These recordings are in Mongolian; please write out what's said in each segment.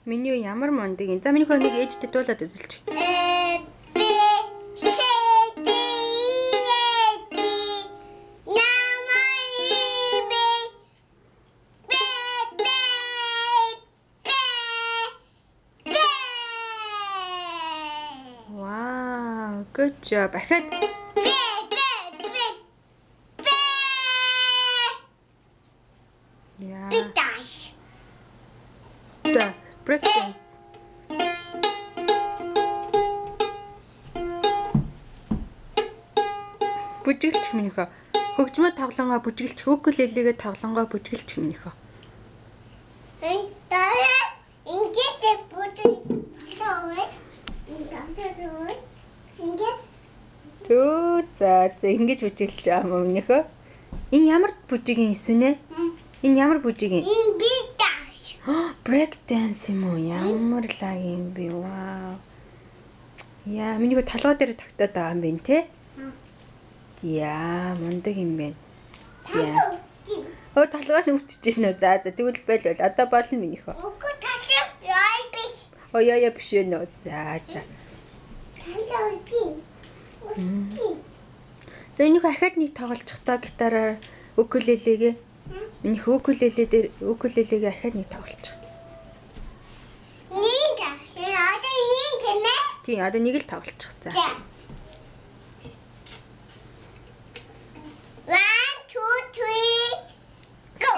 Миний ямар мундаг юм. За миний хөө нэг ээжтэй дуулаад үзэлч. Wow, good job. Ахад. Yeah. За, break dance. Бүжиглч минийхөө. Хөгжмөд тоглонгоо бүжиглч, укулелегээ тоглонгоо бүжиглч минийхөө. Төө за ингэж бүжиглэж байгаа юм минийхөө. Энэ ямар бүжигийн эсвэнэ? Энэ ямар бүжигийн? Энэ биташ. Break dance юм уу? Ямар лаг юм бэ? Вау. Яа, минийхөө толгой дээр тогтоод байгаа юм байна те? Яа, мундаг юм байна. Яа. Оо, толгой нь өвтөж байна уу? За, тэгвэл бол одоо болно минийхөө. Үгүй ташаа яа биш. Оо, яа биш вэ нөө. За. За, минийхөө ахад нэг тоглолцохдоо гитараар укулелегээ. Минийхөө укулеле дээр укулелегээ ахад нэг тоглолцох. Нэг одоо нэг гэмэ. Тий, одоо нэг л тоглолцох. За. 1 2 3 go.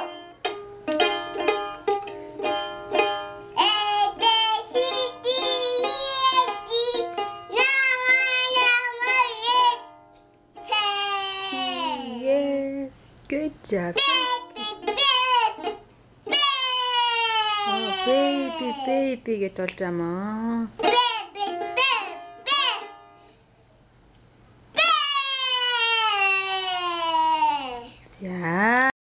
Yeah, good job. Oh, baby гэж болж байгаа маа.